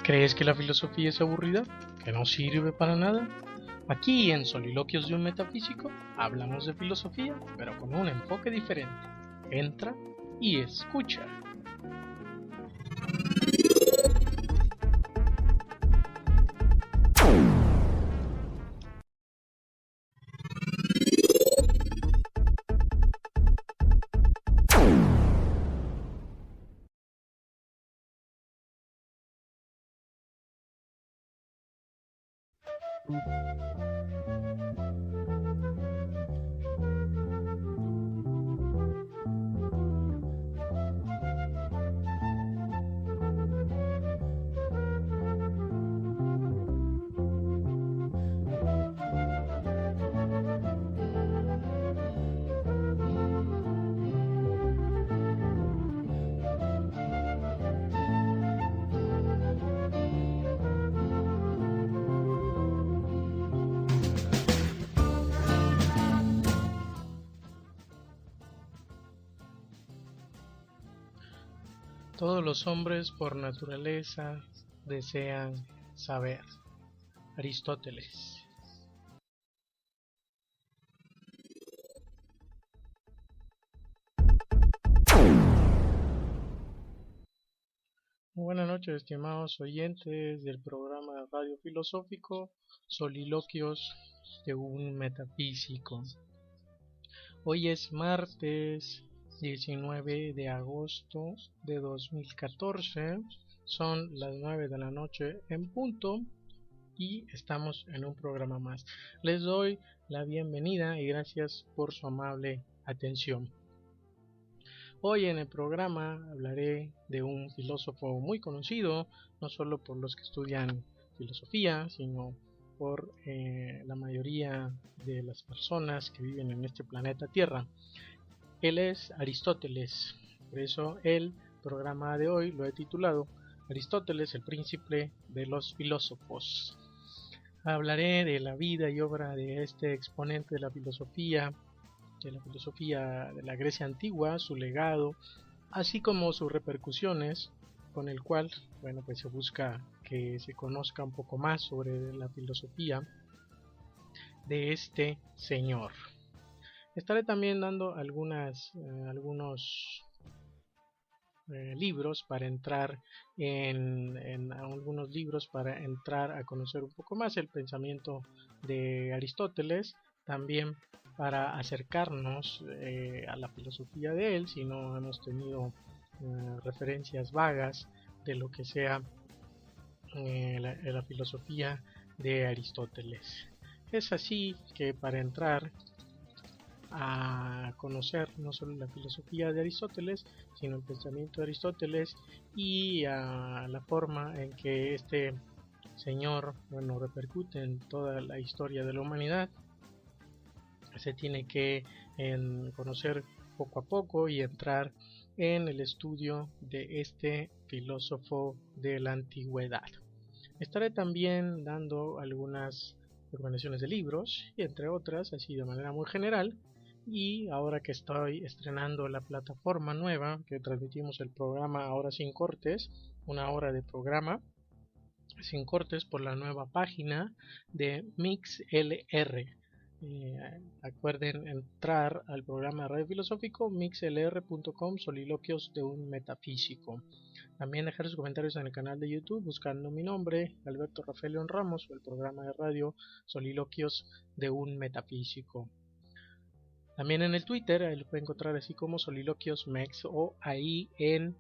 ¿Crees que la filosofía es aburrida? ¿Que no sirve para nada? Aquí en Soliloquios de un Metafísico hablamos de filosofía, pero con un enfoque diferente. Entra y escucha. Todos los hombres por naturaleza desean saber. Aristóteles. Buenas noches, estimados oyentes del programa Radio Filosófico Soliloquios de un Metafísico. Hoy es martes 19 de agosto de 2014, son las 9 de la noche en punto y estamos en un programa más. Les doy la bienvenida y gracias por su amable atención. Hoy en el programa hablaré de un filósofo muy conocido, no solo por los que estudian filosofía, sino por la mayoría de las personas que viven en este planeta Tierra. Él es Aristóteles, por eso el programa de hoy lo he titulado Aristóteles, el príncipe de los filósofos. Hablaré de la vida y obra de este exponente de la filosofía de la Grecia antigua, su legado, así como sus repercusiones, con el cual, pues se busca que se conozca un poco más sobre la filosofía de este señor. Estaré también dando algunos libros para entrar en algunos libros para entrar a conocer un poco más el pensamiento de Aristóteles, también para acercarnos a la filosofía de él, si no hemos tenido referencias vagas de lo que sea la filosofía de Aristóteles. Es así que para entrar a conocer no solo la filosofía de Aristóteles, sino el pensamiento de Aristóteles y a la forma en que este señor repercute en toda la historia de la humanidad, se tiene que conocer poco a poco y entrar en el estudio de este filósofo de la antigüedad. Estaré también dando algunas recomendaciones de libros y entre otras, así de manera muy general. Y ahora que estoy estrenando la plataforma nueva, que transmitimos el programa ahora sin cortes, una hora de programa sin cortes por la nueva página de MixLR. Acuerden entrar al programa Radio Filosófico mixlr.com, Soliloquios de un Metafísico. También dejar sus comentarios en el canal de YouTube buscando mi nombre, Alberto Rafael Ramos, o el programa de radio Soliloquios de un Metafísico. También en el Twitter, ahí lo pueden encontrar así como Soliloquios Mex, o ahí en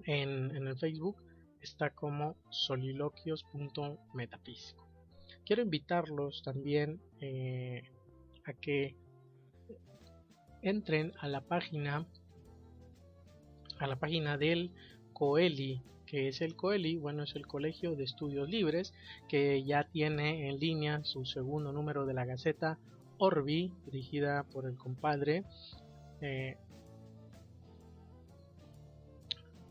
el Facebook está como soliloquios.metafísico. Quiero invitarlos también a que entren a la página del COELI. Que es el COELI? Es el Colegio de Estudios Libres, que ya tiene en línea su segundo número de la Gaceta Orbi, dirigida por el compadre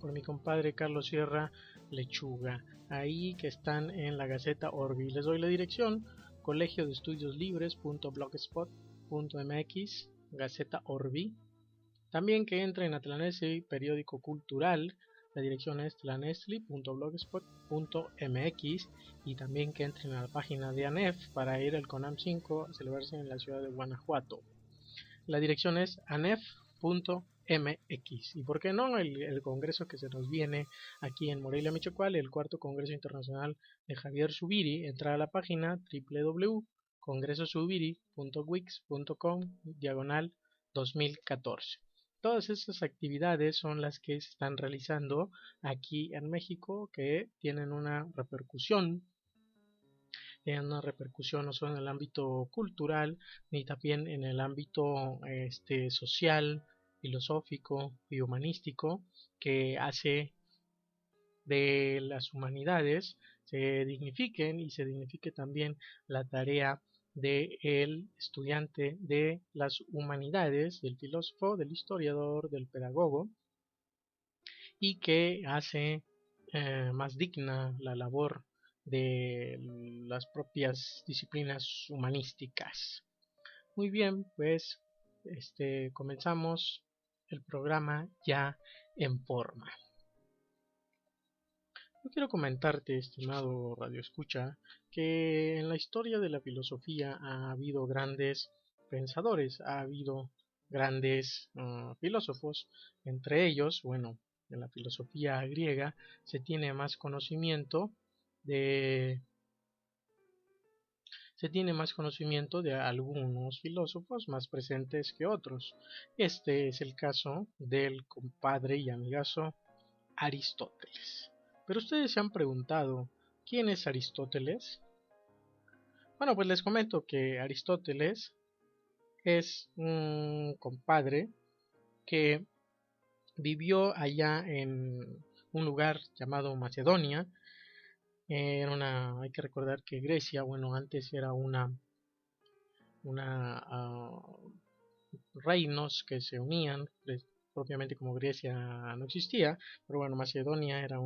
por mi compadre Carlos Sierra Lechuga, ahí que están en la Gaceta Orbi. Les doy la dirección: colegio de estudios libres.blogspot.mx, Gaceta Orbi. También que entren a Tlanesli Periódico Cultural. La dirección es tlanesli.blogspot.mx, y también que entren a la página de ANEF para ir al CONAM 5 a celebrarse en la ciudad de Guanajuato. La dirección es anef.mx. Y por qué no, el congreso que se nos viene aquí en Morelia, Michoacán, el cuarto Congreso Internacional de Javier Zubiri. Entra a la página www.congresosubiri.wix.com/2014. Todas estas actividades son las que se están realizando aquí en México, que tienen una repercusión no solo en el ámbito cultural, ni también en el ámbito social, filosófico y humanístico, que hace de las humanidades se dignifiquen y se dignifique también la tarea del estudiante de las humanidades, del filósofo, del historiador, del pedagogo, y que hace más digna la labor de las propias disciplinas humanísticas. Muy bien, pues comenzamos el programa ya en forma. Yo quiero comentarte, estimado Radio Escucha, que en la historia de la filosofía ha habido grandes pensadores, ha habido grandes filósofos. Entre ellos, bueno, en la filosofía griega se tiene más conocimiento de algunos filósofos más presentes que otros. Este es el caso del compadre y amigazo Aristóteles. Pero ustedes se han preguntado, ¿quién es Aristóteles? Bueno, pues les comento que Aristóteles es un compadre que vivió allá en un lugar llamado Macedonia. Hay que recordar que Grecia, bueno, antes era una reinos que se unían, propiamente como Grecia no existía, pero bueno, Macedonia era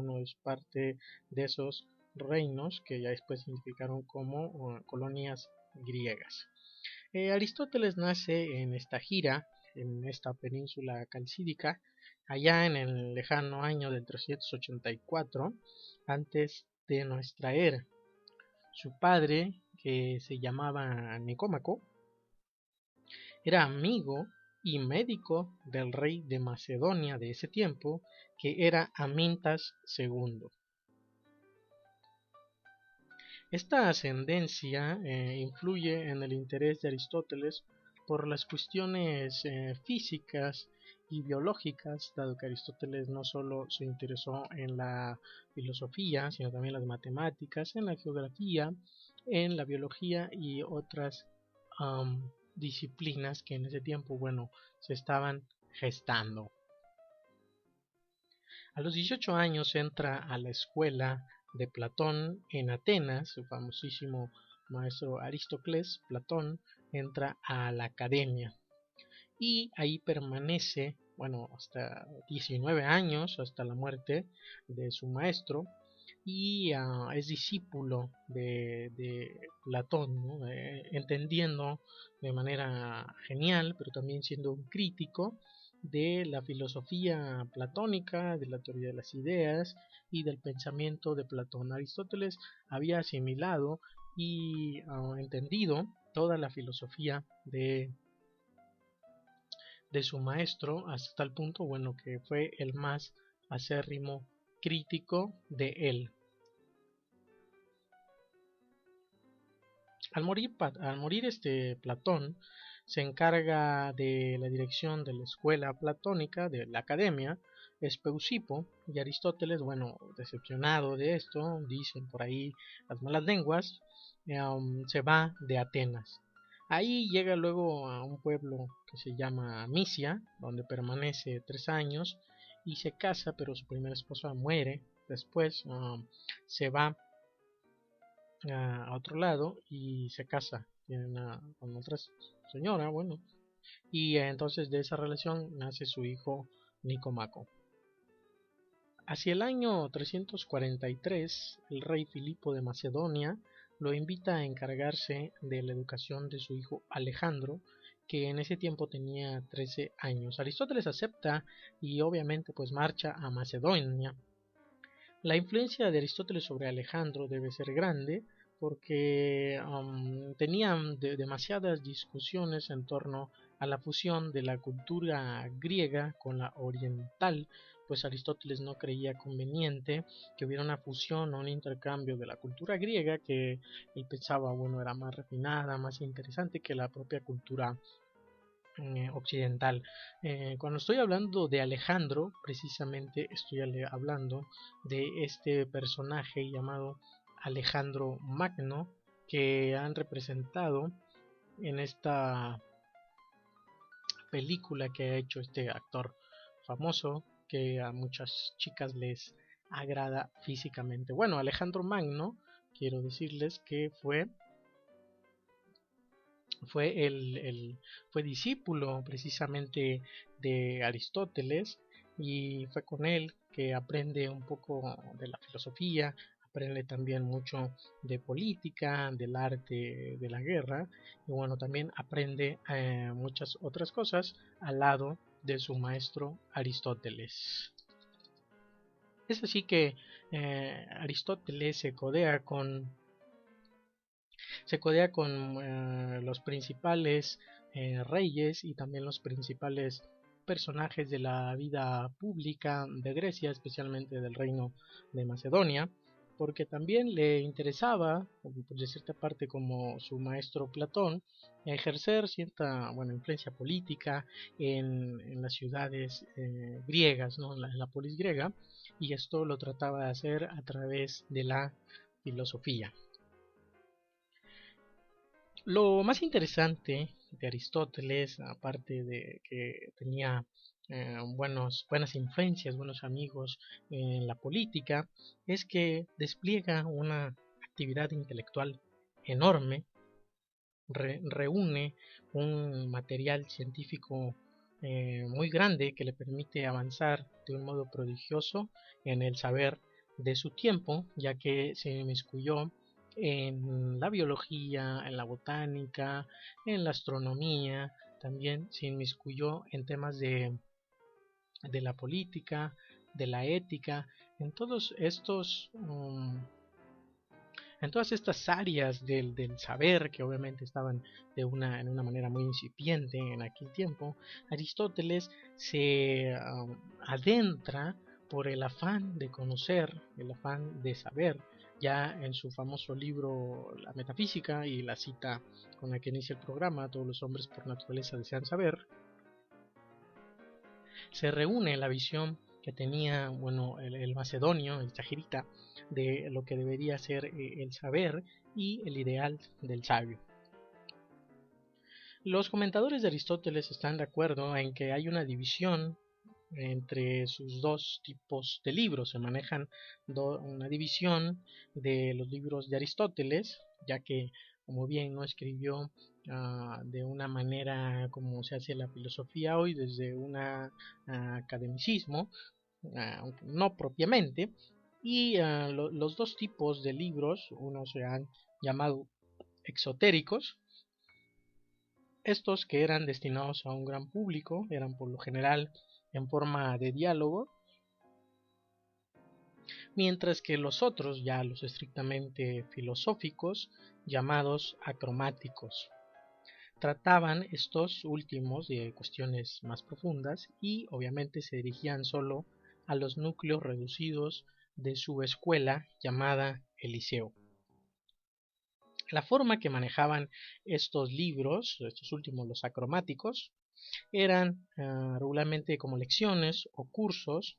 parte de esos reinos que ya después se identificaron como colonias griegas. Aristóteles nace en esta gira, en esta península calcídica, allá en el lejano año del 384 antes de nuestra era. Su padre, que se llamaba Nicómaco, era amigo y médico del rey de Macedonia de ese tiempo, que era Amintas II. Esta ascendencia influye en el interés de Aristóteles por las cuestiones físicas y biológicas, dado que Aristóteles no solo se interesó en la filosofía, sino también en las matemáticas, en la geografía, en la biología y otras disciplinas que en ese tiempo, bueno, se estaban gestando. A los 18 años entra a la escuela de Platón en Atenas. Su famosísimo maestro Aristócles, Platón, entra a la academia y ahí permanece, bueno, hasta 19 años, hasta la muerte de su maestro, y es discípulo de Platón, ¿no? Entendiendo de manera genial, pero también siendo un crítico de la filosofía platónica, de la teoría de las ideas y del pensamiento de Platón. Aristóteles había asimilado y entendido toda la filosofía de su maestro, hasta tal punto, bueno, que fue el más acérrimo crítico de él. Al morir Platón, se encarga de la dirección de la escuela platónica, de la academia, Espeusipo, y Aristóteles, bueno, decepcionado de esto, dicen por ahí las malas lenguas, se va de Atenas. Ahí llega luego a un pueblo que se llama Misia, donde permanece 3 años y se casa, pero su primera esposa muere. Después se va a otro lado y se casa con otra señora, bueno, y entonces de esa relación nace su hijo Nicómaco. Hacia el año 343, el rey Filipo de Macedonia lo invita a encargarse de la educación de su hijo Alejandro, que en ese tiempo tenía 13 años. Aristóteles acepta y obviamente pues marcha a Macedonia. La influencia de Aristóteles sobre Alejandro debe ser grande porque tenían demasiadas discusiones en torno a la fusión de la cultura griega con la oriental, pues Aristóteles no creía conveniente que hubiera una fusión o un intercambio de la cultura griega, que él pensaba, bueno, era más refinada, más interesante que la propia cultura occidental. Cuando estoy hablando de Alejandro, precisamente estoy hablando de este personaje llamado Alejandro Magno, que han representado en esta película que ha hecho este actor famoso, que a muchas chicas les agrada físicamente. Bueno, Alejandro Magno, quiero decirles que fue discípulo precisamente de Aristóteles, y fue con él que aprende un poco de la filosofía, aprende también mucho de política, del arte de la guerra, y bueno, también aprende muchas otras cosas al lado de su maestro Aristóteles. Es así que Aristóteles se codea con los principales reyes y también los principales personajes de la vida pública de Grecia, especialmente del reino de Macedonia, porque también le interesaba, de cierta parte como su maestro Platón, ejercer cierta influencia política en las ciudades griegas, ¿no? en la polis griega, y esto lo trataba de hacer a través de la filosofía. Lo más interesante de Aristóteles, aparte de que tenía buenas influencias, buenos amigos en la política, es que despliega una actividad intelectual enorme, reúne un material científico muy grande que le permite avanzar de un modo prodigioso en el saber de su tiempo, ya que se inmiscuyó en la biología, en la botánica, en la astronomía, también se inmiscuyó en temas de la política, de la ética, en todos estos en todas estas áreas del saber, que obviamente estaban en una manera muy incipiente en aquel tiempo. Aristóteles se adentra por el afán de conocer, el afán de saber. Ya en su famoso libro La Metafísica, y la cita con la que inicia el programa, todos los hombres por naturaleza desean saber, se reúne la visión que tenía el macedonio, el Chagirita, de lo que debería ser el saber y el ideal del sabio. Los comentadores de Aristóteles están de acuerdo en que hay una división entre sus dos tipos de libros. Se manejan una división de los libros de Aristóteles, ya que, como bien no escribió de una manera como se hace la filosofía hoy, desde un academicismo, no propiamente, y los dos tipos de libros, unos se han llamado exotéricos. Estos, que eran destinados a un gran público, eran por lo general en forma de diálogo, mientras que los otros, ya los estrictamente filosóficos, llamados acromáticos. Trataban estos últimos de cuestiones más profundas y obviamente se dirigían solo a los núcleos reducidos de su escuela llamada el Liceo. La forma que manejaban estos libros, estos últimos, los acromáticos, eran regularmente como lecciones o cursos,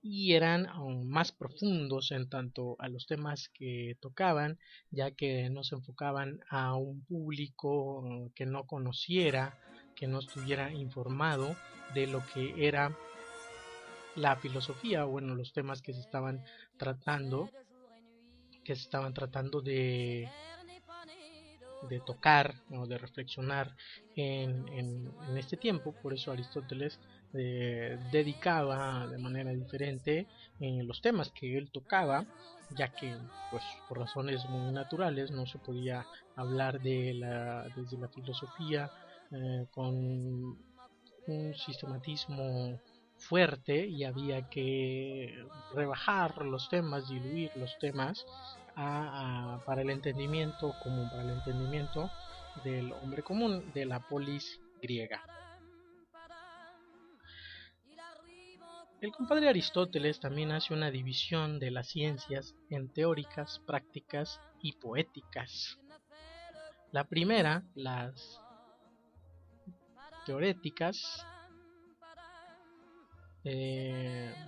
y eran aún más profundos en tanto a los temas que tocaban, ya que no se enfocaban a un público que no conociera, que no estuviera informado de lo que era la filosofía, los temas que se estaban tratando, de tocar o de reflexionar en este tiempo. Por eso Aristóteles dedicaba de manera diferente los temas que él tocaba, ya que pues por razones muy naturales no se podía hablar desde la filosofía con un sistematismo fuerte y había que rebajar los temas, diluir los temas para el entendimiento común, para el entendimiento del hombre común, de la polis griega. El compadre Aristóteles también hace una división de las ciencias en teóricas, prácticas y poéticas. La primera, las teoréticas,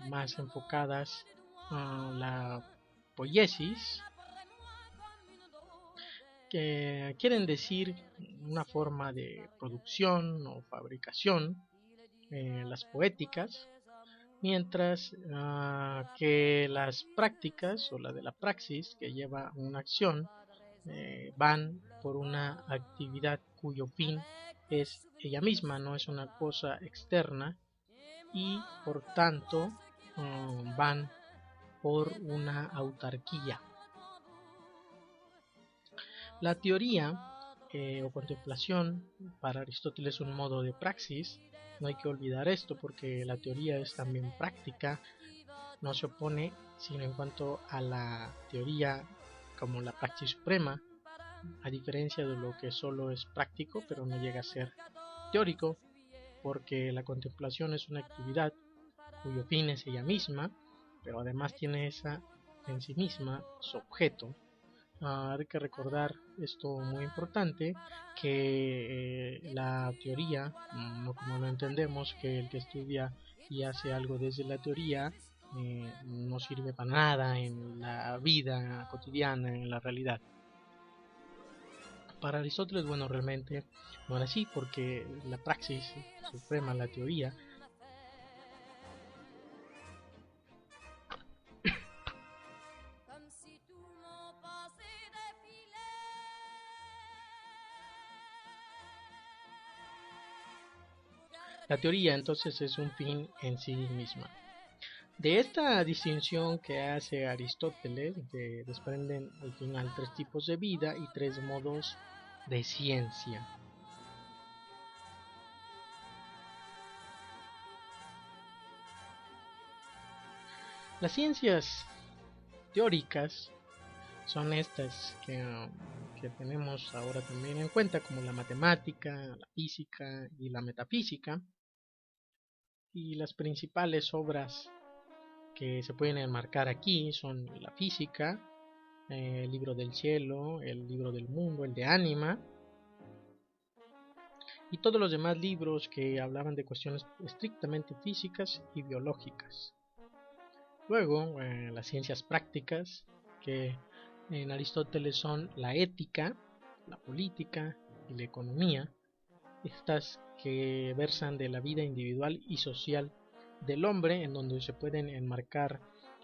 más enfocadas a la poiesis, que quieren decir una forma de producción o fabricación, las poéticas, mientras que las prácticas o la de la praxis, que lleva una acción, van por una actividad cuyo fin es ella misma, no es una cosa externa, y por tanto van por una autarquía. La teoría o contemplación para Aristóteles es un modo de praxis. No hay que olvidar esto porque la teoría es también práctica, no se opone sino en cuanto a la teoría como la praxis suprema, a diferencia de lo que solo es práctico pero no llega a ser teórico, porque la contemplación es una actividad cuyo fin es ella misma, pero además tiene esa en sí misma su objeto. Hay que recordar esto muy importante, que la teoría, no como lo entendemos, que el que estudia y hace algo desde la teoría no sirve para nada en la vida cotidiana, en la realidad. Para Aristóteles, bueno, realmente no era así, porque la praxis suprema, la teoría, la teoría entonces es un fin en sí misma. De esta distinción que hace Aristóteles desprenden al final tres tipos de vida y tres modos de ciencia. Las ciencias teóricas son estas que tenemos ahora también en cuenta, como la matemática, la física y la metafísica. Y las principales obras que se pueden enmarcar aquí son la física, el libro del cielo, el libro del mundo, el de Ánima, y todos los demás libros que hablaban de cuestiones estrictamente físicas y biológicas. Luego, las ciencias prácticas, que en Aristóteles son la ética, la política y la economía, estas que versan de la vida individual y social del hombre, en donde se pueden enmarcar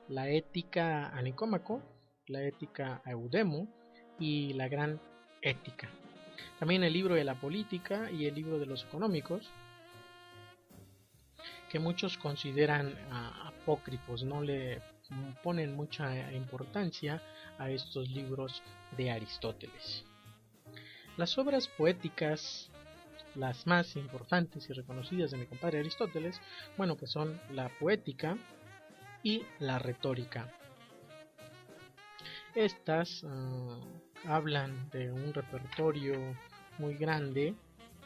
la ética a Nicómaco, la ética a Eudemo y la gran ética. También el libro de la política y el libro de los económicos, que muchos consideran apócrifos, no le ponen mucha importancia a estos libros de Aristóteles. Las obras poéticas, las más importantes y reconocidas de mi compadre Aristóteles, bueno, pues son la poética y la retórica. Estas hablan de un repertorio muy grande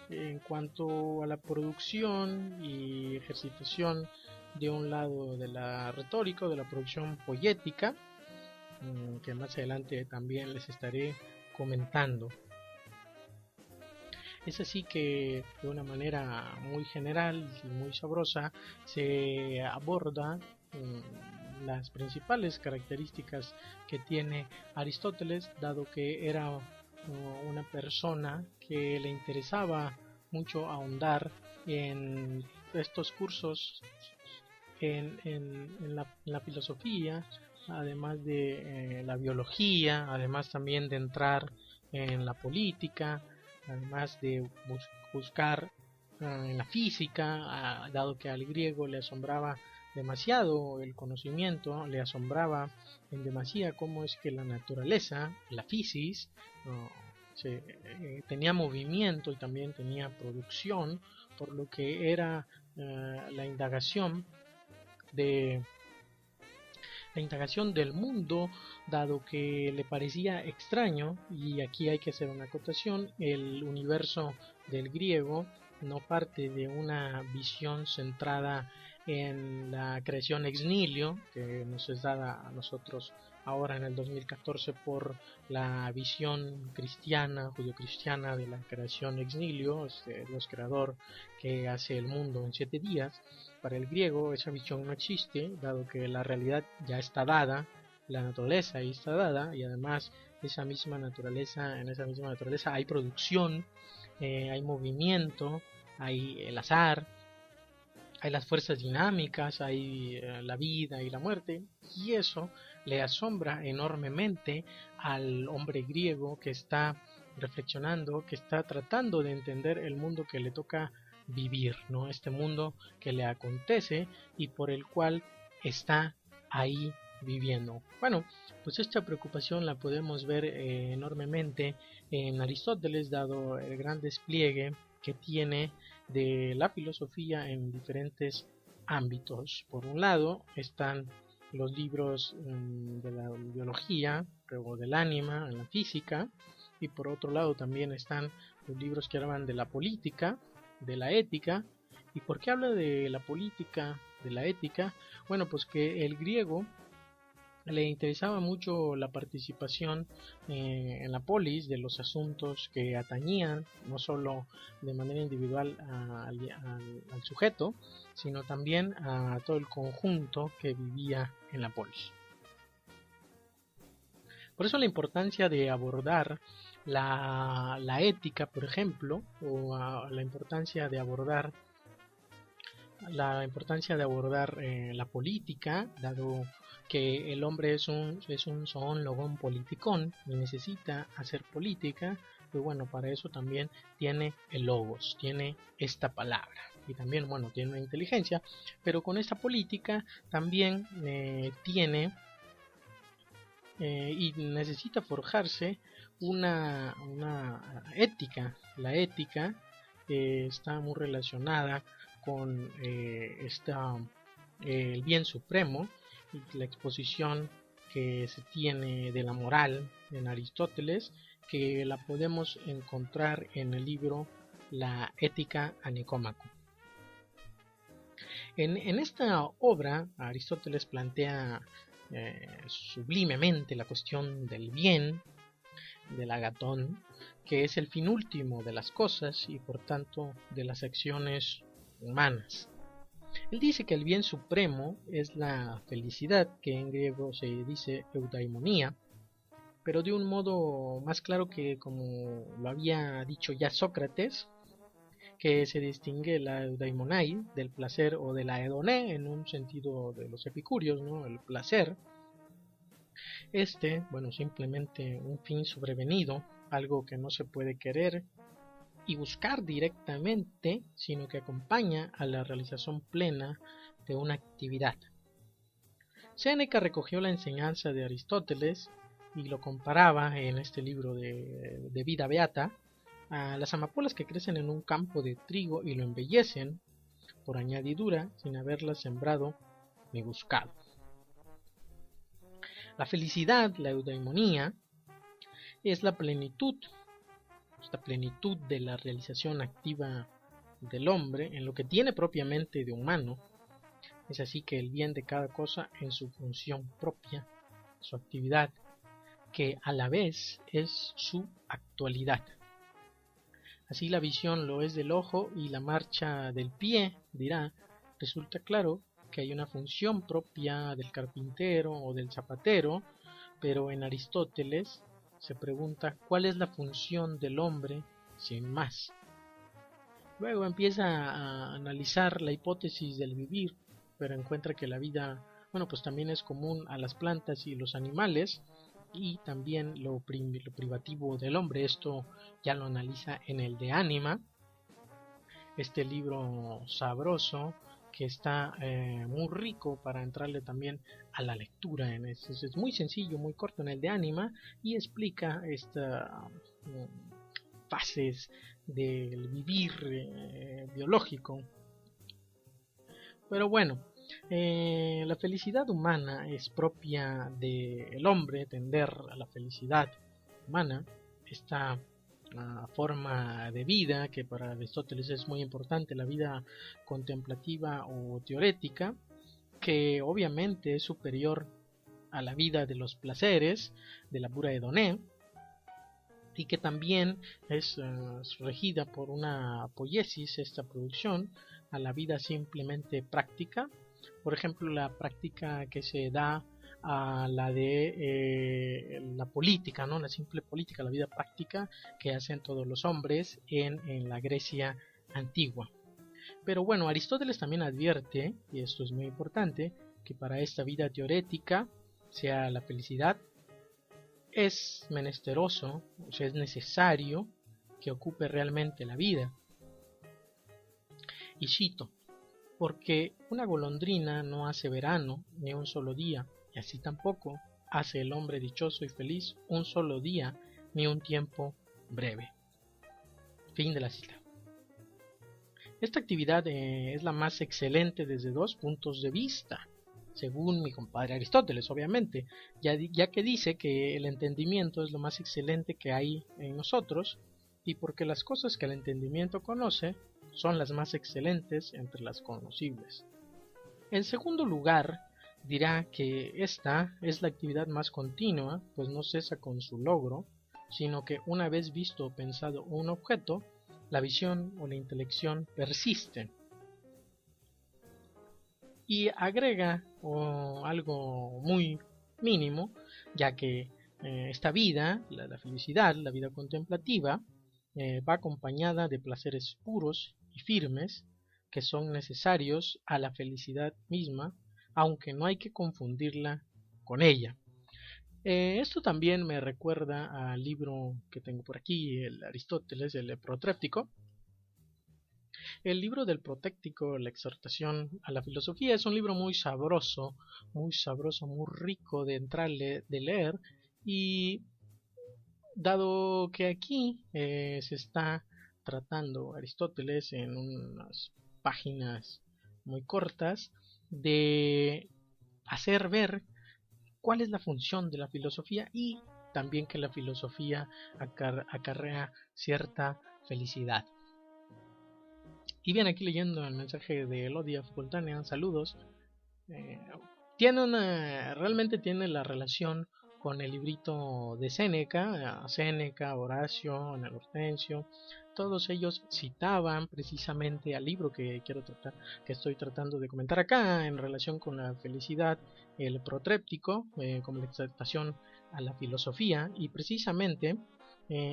en cuanto a la producción y ejercitación de un lado de la retórica o de la producción poética, que más adelante también les estaré comentando. Es así que de una manera muy general y muy sabrosa se aborda las principales características que tiene Aristóteles, dado que era una persona que le interesaba mucho ahondar en estos cursos en la filosofía, además de la biología, además también de entrar en la política, además de buscar en la física, dado que al griego le asombraba demasiado el conocimiento, le asombraba en demasía cómo es que la naturaleza, la physis, tenía movimiento y también tenía producción, por lo que era la indagación de la indagación del mundo, dado que le parecía extraño, y aquí hay que hacer una acotación, el universo del griego no parte de una visión centrada en la creación ex nihilo, que nos es dada a nosotros ahora en el 2014 por la visión cristiana, judio-cristiana de la creación ex nihilo, Dios creador que hace el mundo en 7 días. Para el griego esa visión no existe, dado que la realidad ya está dada, la naturaleza ahí está dada, y además en esa misma naturaleza hay producción, hay movimiento, hay el azar, hay las fuerzas dinámicas, hay la vida y la muerte, y eso le asombra enormemente al hombre griego que está reflexionando, que está tratando de entender el mundo que le toca vivir, ¿no? Este mundo que le acontece y por el cual está ahí viviendo. Bueno, pues esta preocupación la podemos ver enormemente en Aristóteles, dado el gran despliegue que tiene de la filosofía en diferentes ámbitos. Por un lado están los libros de la biología o del ánima, en la física, y por otro lado también están los libros que hablan de la política, de la ética. ¿Y por qué habla de la política, de la ética? Bueno, pues que el griego le interesaba mucho la participación en la polis de los asuntos que atañían no solo de manera individual al sujeto, sino también a todo el conjunto que vivía en la polis. Por eso la importancia de abordar la ética, por ejemplo, o la importancia de abordar la política, dado que el hombre es un zoón politicón y necesita hacer política, pues bueno, para eso también tiene el logos, tiene esta palabra, y también, bueno, tiene una inteligencia, pero con esta política también tiene y necesita forjarse una ética. La ética está muy relacionada con el bien supremo, y la exposición que se tiene de la moral en Aristóteles, que la podemos encontrar en el libro La Ética a Nicómaco. En esta obra Aristóteles plantea sublimemente la cuestión del bien, del agatón, que es el fin último de las cosas y por tanto de las acciones humanas. Él dice que el bien supremo es la felicidad, que en griego se dice eudaimonía, pero de un modo más claro que como lo había dicho ya Sócrates, que se distingue la eudaimonai del placer o de la hedoné en un sentido de los epicúreos, ¿no? El placer. Bueno, simplemente un fin sobrevenido, algo que no se puede querer y buscar directamente, sino que acompaña a la realización plena de una actividad. Séneca recogió la enseñanza de Aristóteles y lo comparaba en este libro de Vida Beata a las amapolas que crecen en un campo de trigo y lo embellecen por añadidura sin haberlas sembrado ni buscado. La felicidad, la eudaimonía, es la plenitud de la realización activa del hombre en lo que tiene propiamente de humano. Es así que el bien de cada cosa en su función propia, su actividad, que a la vez es su actualidad. Así la visión lo es del ojo y la marcha del pie, dirá. Resulta claro que hay una función propia del carpintero o del zapatero, pero en Aristóteles se pregunta cuál es la función del hombre sin más. Luego empieza a analizar la hipótesis del vivir, pero encuentra que la vida, bueno, pues también es común a las plantas y los animales, y también lo privativo del hombre. Esto ya lo analiza en el de Ánima, este libro sabroso que está muy rico para entrarle también a la lectura. Es muy sencillo, muy corto en el de Ánima, y explica fases del vivir biológico. Pero bueno, la felicidad humana es propia del hombre, tender a la felicidad humana, esta forma de vida que para Aristóteles es muy importante, la vida contemplativa o teorética, que obviamente es superior a la vida de los placeres, de la pura hedoné, y que también es regida por una poiesis, esta producción, a la vida simplemente práctica. Por ejemplo, la práctica que se da a la de la política, ¿no? La simple política, la vida práctica que hacen todos los hombres en la Grecia antigua. Pero bueno, Aristóteles también advierte, y esto es muy importante, que para esta vida teorética, sea la felicidad, es menesteroso, o sea, es necesario que ocupe realmente la vida. Y cito, porque una golondrina no hace verano ni un solo día, y así tampoco hace el hombre dichoso y feliz un solo día ni un tiempo breve. Fin de la cita. Esta actividad es la más excelente desde dos puntos de vista, según mi compadre Aristóteles, obviamente, ya que dice que el entendimiento es lo más excelente que hay en nosotros, y porque las cosas que el entendimiento conoce son las más excelentes entre las conocibles. En segundo lugar, dirá que esta es la actividad más continua, pues no cesa con su logro, sino que una vez visto o pensado un objeto, la visión o la intelección persisten. Y agrega algo muy mínimo, ya que esta vida, la felicidad, la vida contemplativa, va acompañada de placeres puros y firmes que son necesarios a la felicidad misma, aunque no hay que confundirla con ella. Esto también me recuerda al libro que tengo por aquí, el Aristóteles, el Protréptico. El libro del Protéctico, la exhortación a la filosofía, es un libro muy sabroso, muy rico de entrarle, de leer, y dado que aquí se está tratando Aristóteles en unas páginas muy cortas de hacer ver cuál es la función de la filosofía y también que la filosofía acarrea cierta felicidad. Y bien, aquí leyendo el mensaje de Elodia Facultánea, saludos, realmente tiene la relación con el librito de Séneca, Horacio, el Hortensio. Todos ellos citaban precisamente al libro que estoy tratando de comentar acá en relación con la felicidad, el Protréptico, como la exhortación a la filosofía, y precisamente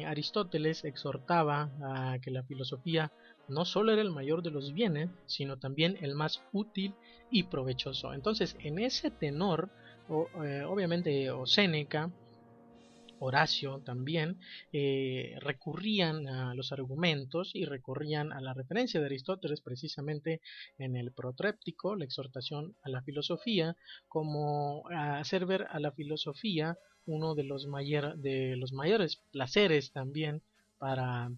Aristóteles exhortaba a que la filosofía no solo era el mayor de los bienes, sino también el más útil y provechoso. Entonces, en ese tenor, obviamente Séneca, Horacio también, recurrían a los argumentos y recurrían a la referencia de Aristóteles precisamente en el Protréptico, la exhortación a la filosofía, como a hacer ver a la filosofía uno de los mayores placeres también para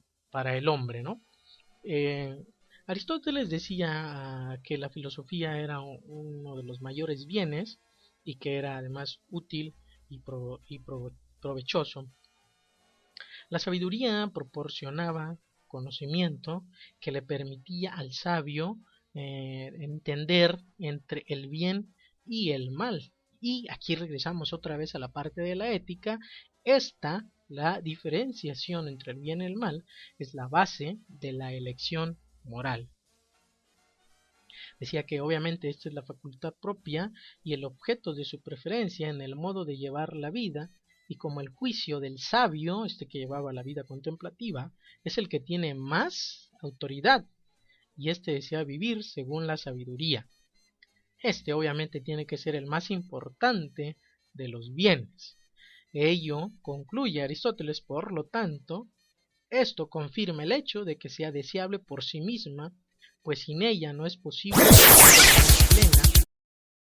el hombre, ¿no? Aristóteles decía que la filosofía era uno de los mayores bienes y que era además útil y provechoso. La sabiduría proporcionaba conocimiento que le permitía al sabio entender entre el bien y el mal. Y aquí regresamos otra vez a la parte de la ética. La diferenciación entre el bien y el mal es la base de la elección moral. Decía que obviamente esta es la facultad propia y el objeto de su preferencia en el modo de llevar la vida, y como el juicio del sabio, que llevaba la vida contemplativa, es el que tiene más autoridad, y desea vivir según la sabiduría. Obviamente tiene que ser el más importante de los bienes. Ello concluye Aristóteles, por lo tanto, esto confirma el hecho de que sea deseable por sí misma, pues sin ella no es posible la vida plena